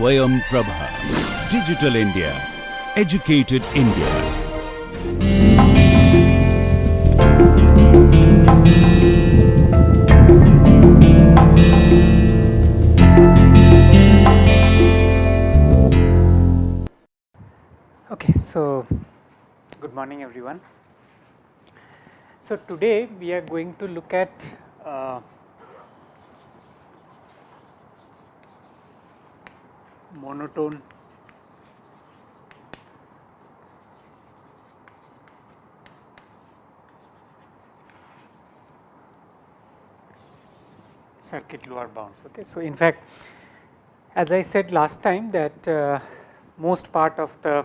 Swayam Prabha. Digital India. Educated India. Okay, so good morning everyone. So today we are going to look at monotone circuit lower bounds. Okay, so in fact, as I said last time that most part of the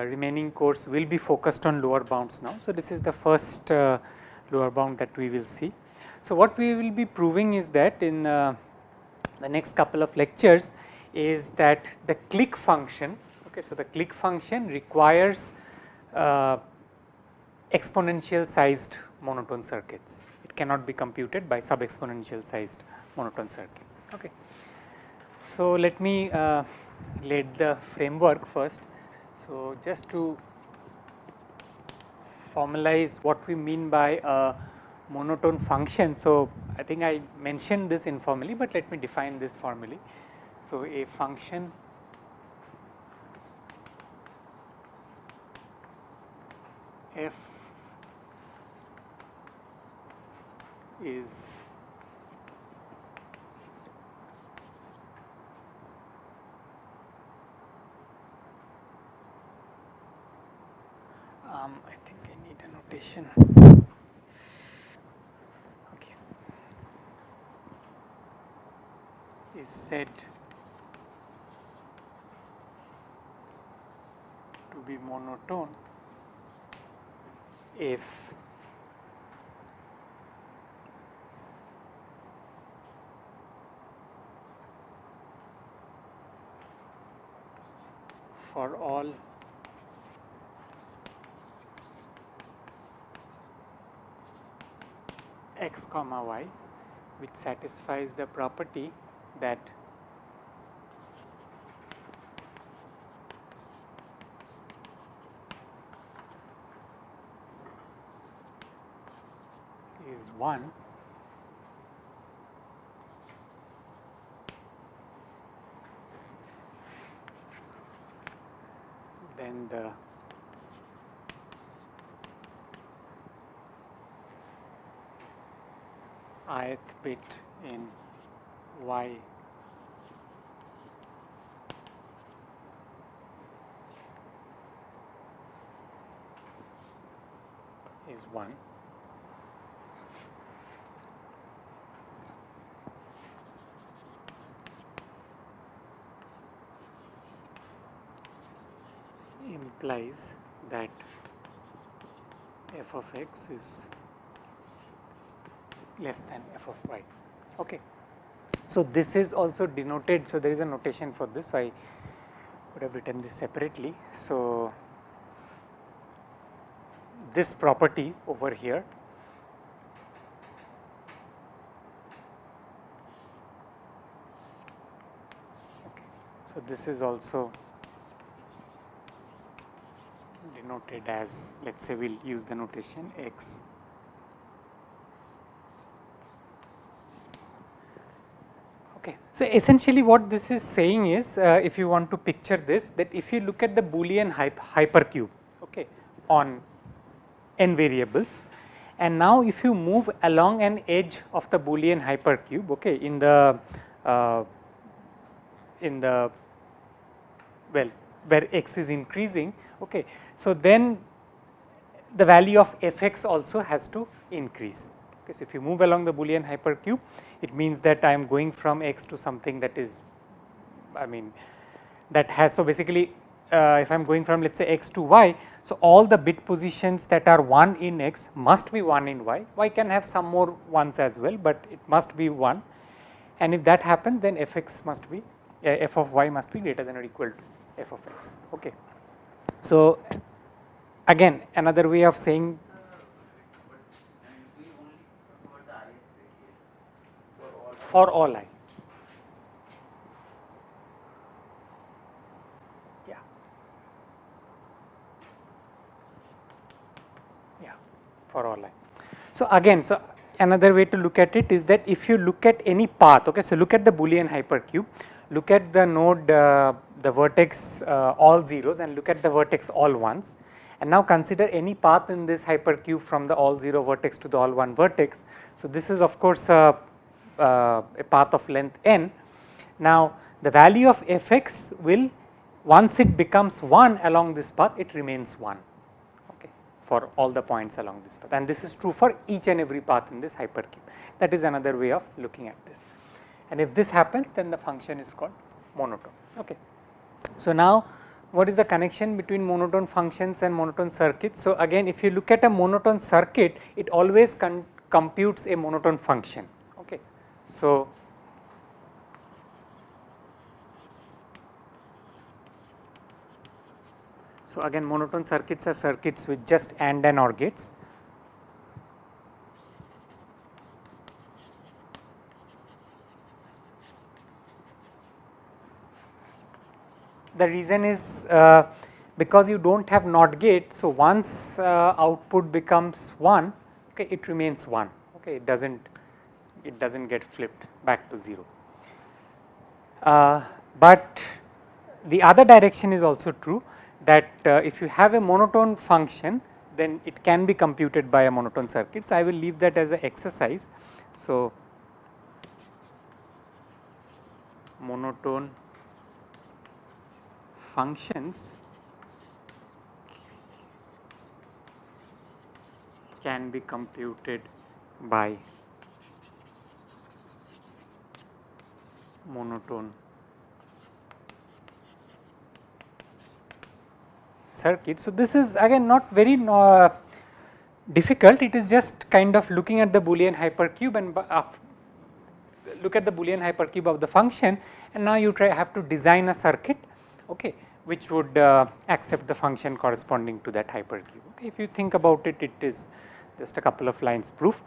remaining course will be focused on lower bounds now. So this is the first lower bound that we will see. So what we will be proving is that in the next couple of lectures is that the click function, okay, so the click function requires exponential sized monotone circuits. It cannot be computed by sub exponential sized monotone circuit. Okay. So let me lay the framework first. So just to formalize what we mean by a monotone function. So I think I mentioned this informally, but let me define this formally. So a function f is I think I need a notation. Okay, is said to be monotone if for all x comma y which satisfies the property that is 1, then the ith bit in y is 1. Implies that f of x is less than f of y. Okay. So this is also denoted, so there is a notation for this, so I would have written this separately. So this property over here okay. So this is also denoted as, let's say we'll use the notation x okay. So essentially what this is saying is if you want to picture this, that if you look at the Boolean hypercube okay on n variables, and now if you move along an edge of the Boolean hypercube okay in the well where x is increasing okay, so then the value of fx also has to increase. Okay, so if you move along the Boolean hypercube, it means that I am going from x to something that is, I mean, that has, so basically if I am going from, let's say, x to y, so all the bit positions that are 1 in x must be 1 in y. Y can have some more ones as well, but it must be 1, and if that happens, then fx must be f of y must be greater than or equal to f of x. Okay. So again another way of saying for all I. for all I. So again, so another way to look at it is that if you look at any path, okay, so look at the Boolean hypercube, look at the node, the vertex all zeros, and look at the vertex all ones, and now consider any path in this hypercube from the all zero vertex to the all one vertex. So this is of course a path of length n. Now the value of fx will, once it becomes 1 along this path, it remains 1, okay, for all the points along this path, and this is true for each and every path in this hypercube. That is another way of looking at this, and if this happens, then the function is called monotone. Okay. So now what is the connection between monotone functions and monotone circuits? So again, if you look at a monotone circuit, it always computes a monotone function. Okay. So again, monotone circuits are circuits with just AND and OR gates. The reason is because you do not have NOT gate, so once output becomes 1, okay, it remains 1, okay, it does not get flipped back to 0. But the other direction is also true, that if you have a monotone function, then it can be computed by a monotone circuit. So I will leave that as an exercise. So monotone functions can be computed by monotone circuit. So this is again not very difficult, it is just kind of looking at the Boolean hypercube and look at the Boolean hypercube of the function, and now you have to design a circuit, okay, which would accept the function corresponding to that hypercube. Okay, if you think about it, it is just a couple of lines proof,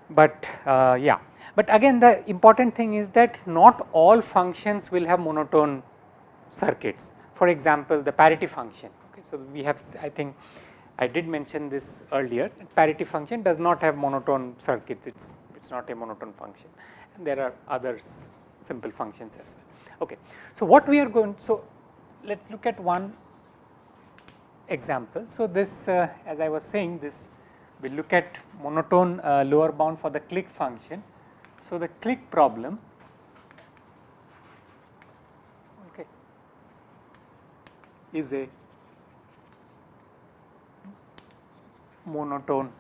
but yeah. But again, the important thing is that not all functions will have monotone circuits. For example, the parity function. Okay, so we have, I think I did mention this earlier, parity function does not have monotone circuits, it's not a monotone function, and there are other simple functions as well. Okay, so what we are going, so let us look at one example. So this, as I was saying, this we will look at monotone lower bound for the click function. So the click problem, okay, is a monotone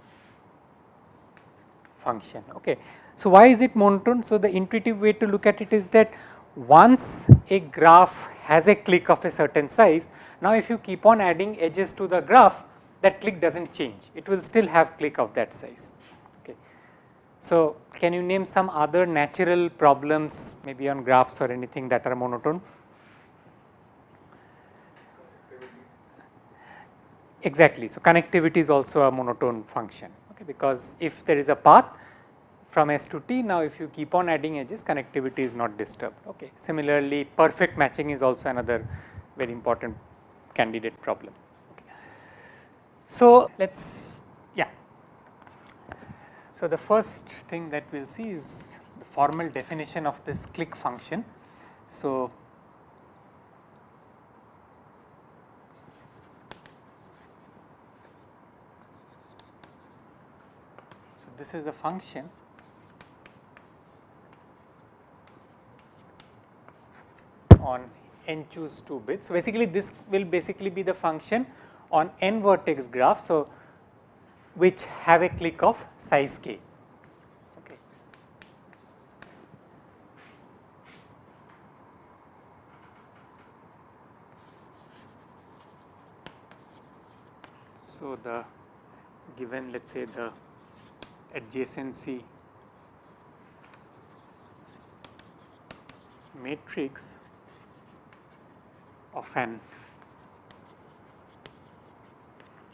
function. Okay. So why is it monotone? So the intuitive way to look at it is that once a graph has a click of a certain size, now if you keep on adding edges to the graph, that click does not change, it will still have click of that size. Okay. So can you name some other natural problems, maybe on graphs or anything, that are monotone? Exactly. So connectivity is also a monotone function, okay, because if there is a path from S to T, now if you keep on adding edges, connectivity is not disturbed. Okay. Similarly, perfect matching is also another very important candidate problem. Okay. So let's, yeah. So the first thing that we'll see is the formal definition of this click function. So this is a function on n choose 2 bits. So basically this will basically be the function on n vertex graph, so which have a click of size k. Okay. So the given, let's say, the adjacency matrix of an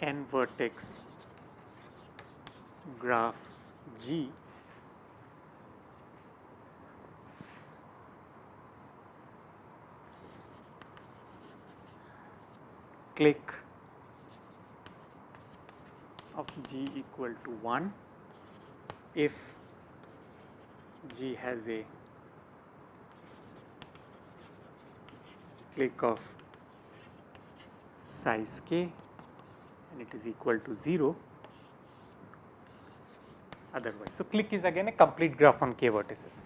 n vertex graph G click of G equal to 1 if G has a clique of size k and it is equal to 0 otherwise. So, clique is again a complete graph on k vertices.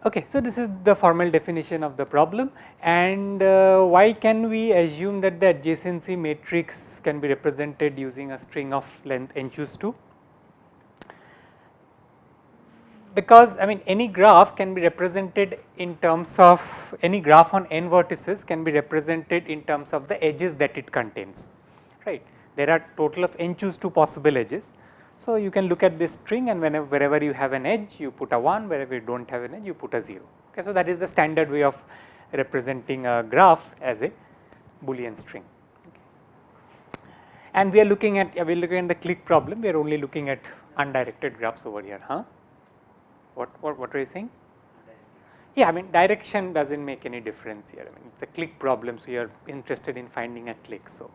Okay, so this is the formal definition of the problem, and why can we assume that the adjacency matrix can be represented using a string of length n choose 2? Because I mean any graph can be represented in terms of any graph on n vertices can be represented in terms of the edges that it contains, right. There are total of n choose 2 possible edges. So, you can look at this string and wherever you have an edge you put a 1, wherever you do not have an edge you put a 0. Okay, so, that is the standard way of representing a graph as a Boolean string. Okay. And we are looking at the clique problem, we are only looking at undirected graphs over here. What are you saying? Yeah, I mean direction does not make any difference here. I mean it is a clique problem, so you are interested in finding a clique. So,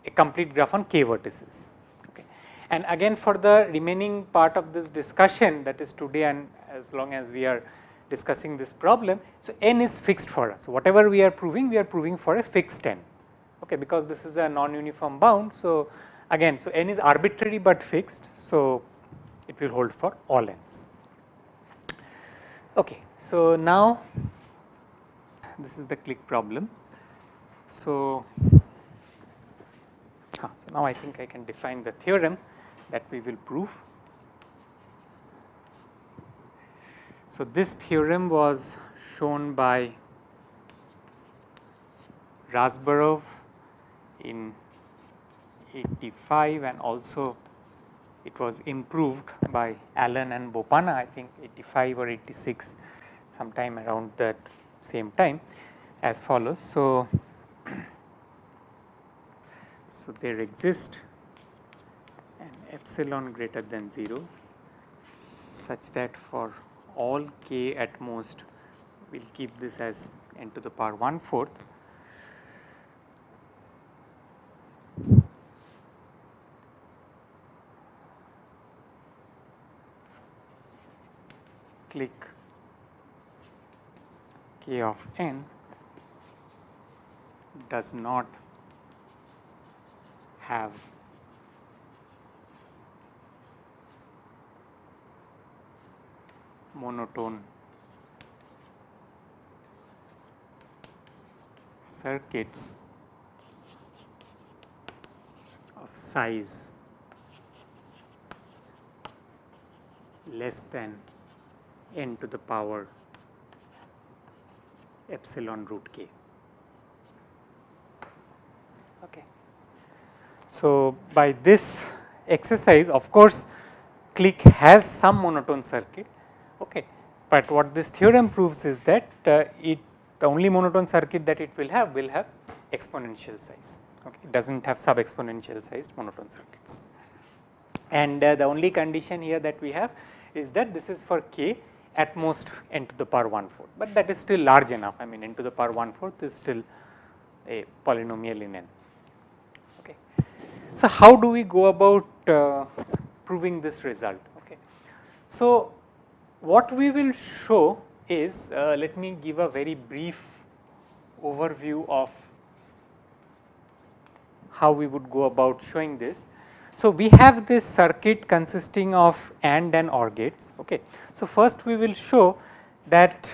a complete graph on k vertices. Okay. And again for the remaining part of this discussion, that is today and as long as we are discussing this problem, so n is fixed for us. So, whatever we are proving for a fixed n, okay, because this is a non-uniform bound. So, again, so n is arbitrary but fixed, so it will hold for all n's. Okay, so now this is the clique problem. So now I think I can define the theorem that we will prove. So, this theorem was shown by Razborov in 85 and also it was improved by Allen and Bopana, I think 85 or 86, sometime around that same time, as follows. So, there exists an epsilon greater than 0 such that for all k at most, we will keep this as n to the power 1/4. Clique k of n does not have monotone circuits of size less than n to the power epsilon root k. Okay. So, by this exercise, of course, clique has some monotone circuit, okay, but what this theorem proves is that the only monotone circuit that it will have exponential size, okay. It does not have sub exponential sized monotone circuits. And the only condition here that we have is that this is for k at most n to the power 1/4, but that is still large enough. I mean n to the power 1/4 is still a polynomial in n. Okay. So, how do we go about proving this result? Okay. So, what we will show is, let me give a very brief overview of how we would go about showing this. So, we have this circuit consisting of AND and OR gates. Okay. So, first we will show that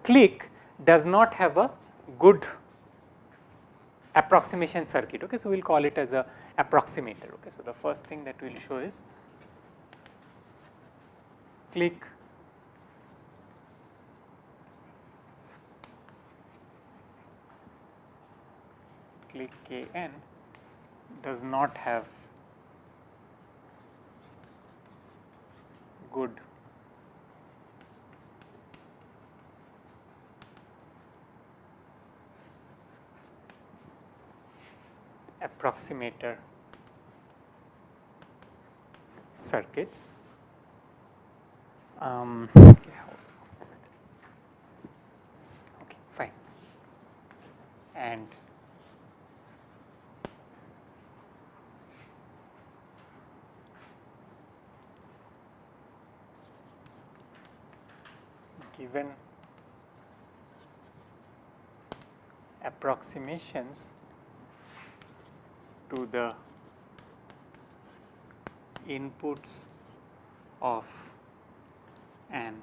clique does not have a good approximation circuit. Okay. So, we will call it as a approximator. Okay. So, the first thing that we will show is clique Kn does not have good approximator circuits. Okay. and given approximations to the inputs of an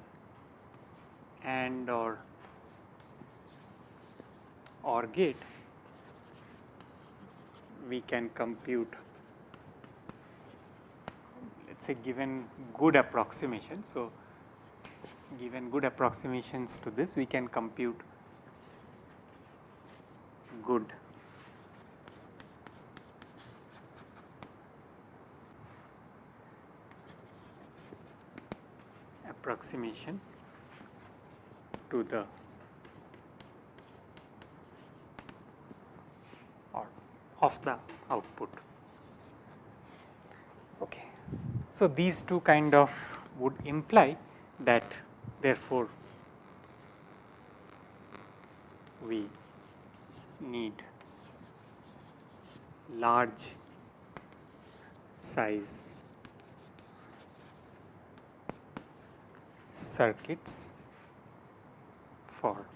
AND or gate, we can compute, let us say, given good approximation. So, given good approximations to this, we can compute good approximation to the or of the output. Okay. So, these two kind of would imply that therefore, we need large size circuits for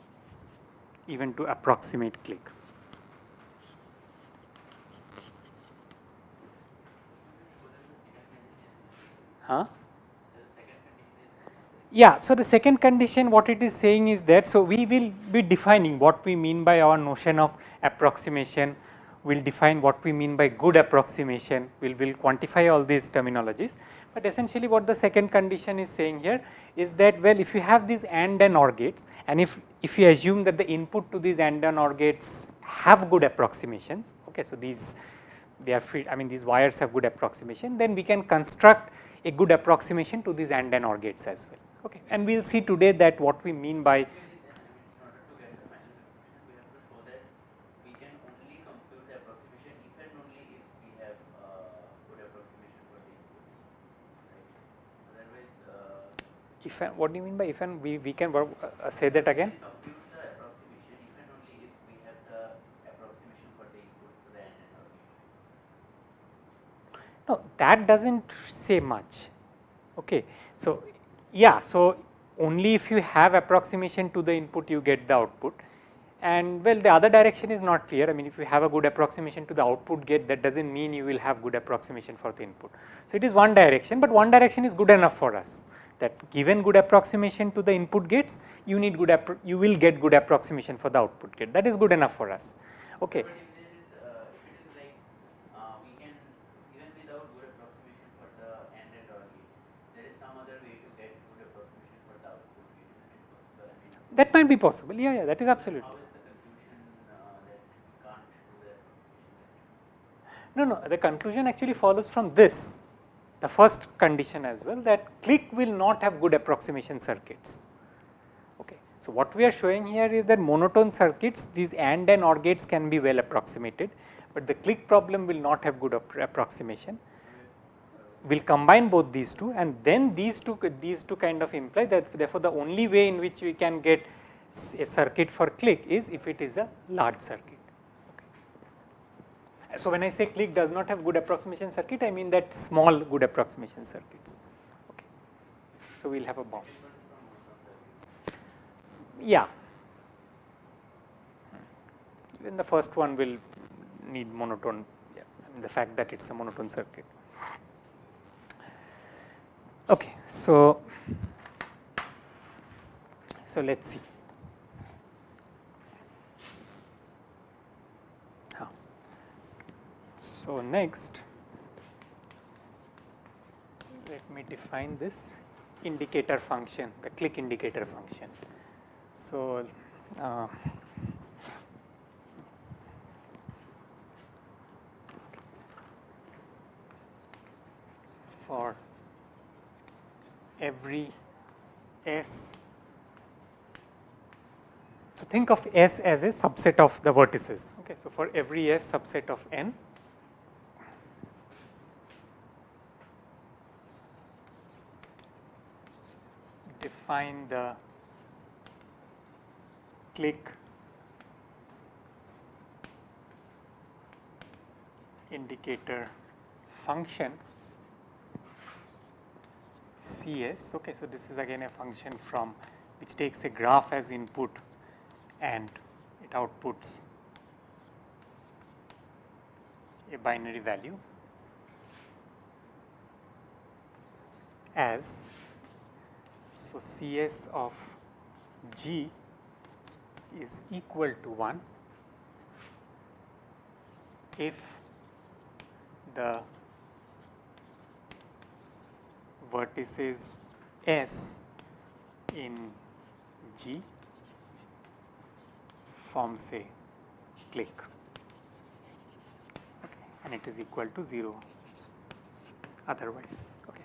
even to approximate click. Huh? Yeah, so the second condition, what it is saying is that, so we will be defining what we mean by our notion of approximation, we will define what we mean by good approximation, we will quantify all these terminologies. But essentially what the second condition is saying here is that, well, if you have these AND and OR gates, and if you assume that the input to these AND and OR gates have good approximations, okay, so these they are free, I mean these wires have good approximation, then we can construct a good approximation to these AND and OR gates as well. Okay, and we will see today that what we mean by if and what do you mean by if and we can say that again? No, that does not say much. Okay. So, yeah, so only if you have approximation to the input you get the output, and well, the other direction is not clear. I mean, if you have a good approximation to the output gate, that does not mean you will have good approximation for the input. So, it is one direction, but one direction is good enough for us, that given good approximation to the input gates, you need good you will get good approximation for the output gate. That is good enough for us. Okay. That might be possible, yeah, that is absolutely. No, the conclusion actually follows from this, the first condition as well, that click will not have good approximation circuits. Okay. So, what we are showing here is that monotone circuits, these AND and OR gates can be well approximated, but the click problem will not have good approximation. We will combine both these two, and then these two kind of imply that therefore, the only way in which we can get a circuit for click is if it is a large circuit. Okay. So, when I say click does not have good approximation circuit, I mean that small good approximation circuits. Okay. So, we will have a bomb. Yeah, even the first one will need monotone, yeah, I mean the fact that it is a monotone circuit. Okay, so let us see. So, next let me define this indicator function, the click indicator function. So, for every S, so think of S as a subset of the vertices. Okay, so for every S subset of N, define the click indicator function CS. Okay, so this is again a function from which takes a graph as input and it outputs a binary value as, so CS of G is equal to 1 if the vertices S in G forms a clique, okay, and it is equal to 0 otherwise. Okay.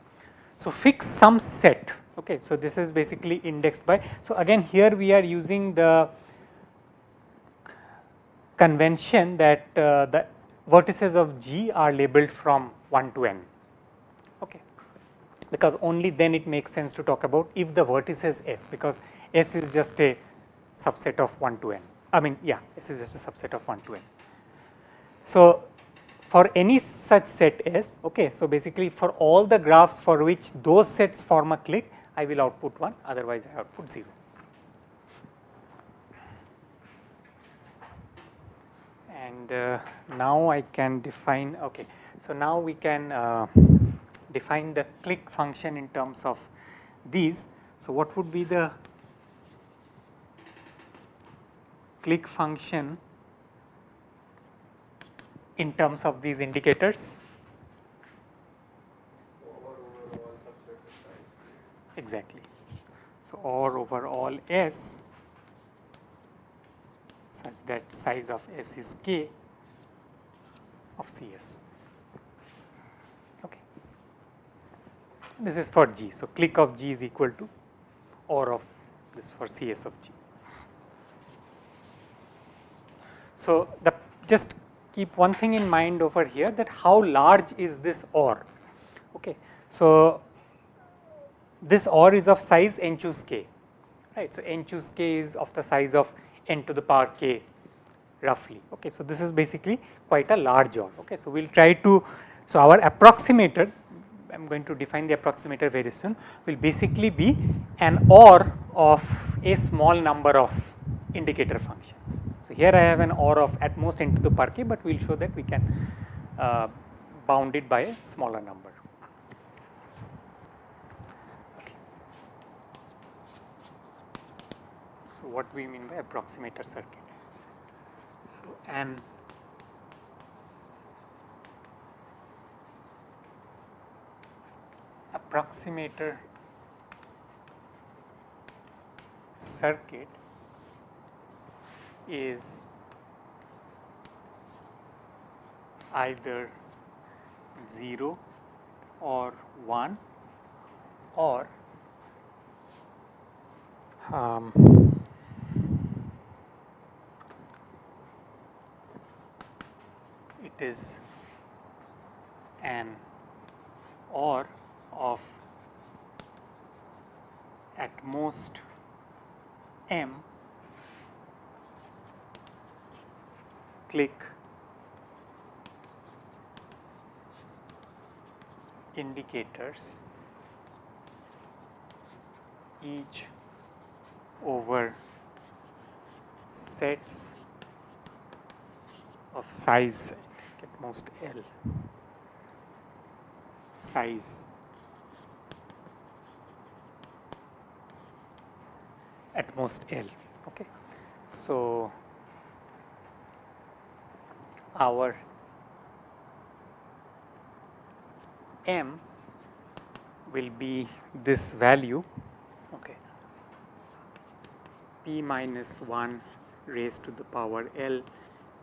So, fix some set. Okay. So, this is basically indexed by. So, again here we are using the convention that the vertices of G are labeled from 1 to n, okay, because only then it makes sense to talk about if the vertices S, because S is just a subset of 1 to n. I mean, yeah, S is just a subset of 1 to n. So, for any such set S, okay, so basically for all the graphs for which those sets form a clique, I will output 1, otherwise I output 0. And now I can define, okay, so now we can define the clique function in terms of these. So, what would be the clique function in terms of these indicators? Exactly. So, or over all S such that size of S is K of CS. Okay. This is for G. So, clique of G is equal to or of this for CS of G. So, the just keep one thing in mind over here, that how large is this OR. Okay. So, this OR is of size n choose k, right. So, n choose k is of the size of n to the power k roughly. Okay. So, this is basically quite a large OR. Okay. So, we will try to, so our approximator, I am going to define the approximator very soon, will basically be an OR of a small number of indicator functions. So, here I have an OR of at most n to the power k, but we will show that we can bound it by a smaller number. Okay. So, what we mean by approximator circuit? So, an approximator circuit is either 0 or 1 or it is an OR of at most m clique indicators each over sets of size at most L, size at most L. Okay. So, our m will be this value, okay, p minus 1 raised to the power L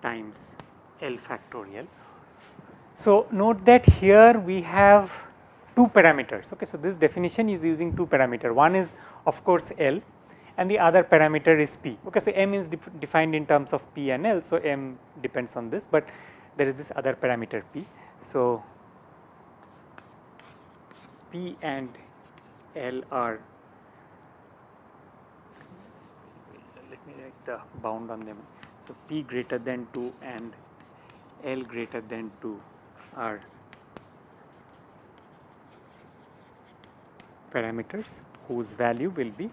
times L factorial. So, note that here we have two parameters. Okay. So, this definition is using two parameters. One is of course L and the other parameter is P. Okay. So, m is defined in terms of P and L. So, m depends on this, but there is this other parameter P. So, P and L are, let me write the bound on them. So, P greater than 2 and L greater than 2 are parameters whose value will be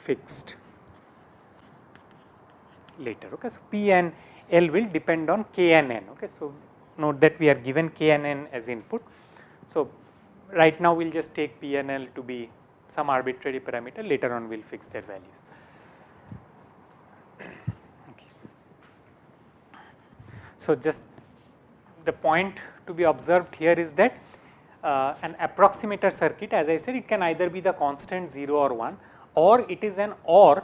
fixed later. Okay, so P and L will depend on K and N. Okay, so note that we are given K and N as input. So right now we will just take P and L to be some arbitrary parameter, later on we will fix their values. Okay. So just the point to be observed here is that an approximator circuit, as I said, it can either be the constant 0 or 1, or it is an OR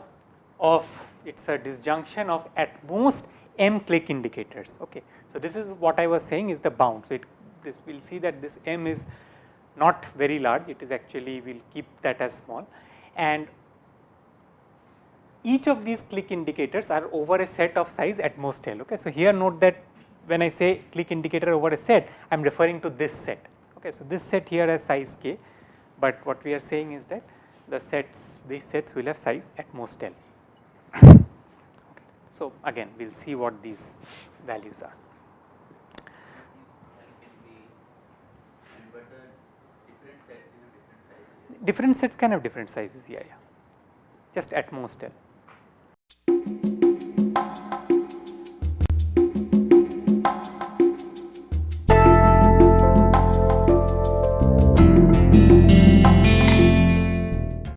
of, it's a disjunction of at most m click indicators. Okay, so this is what I was saying is the bound. So this we'll see that this m is not very large, it is actually, we'll keep that as small, and each of these click indicators are over a set of size at most L. Okay, so here note that when I say click indicator over a set, I am referring to this set. Okay, so this set here has size k, but what we are saying is that the sets, these sets will have size at most L. Okay. So again, we will see what these values are. Different sets can have different sizes, yeah, just at most L.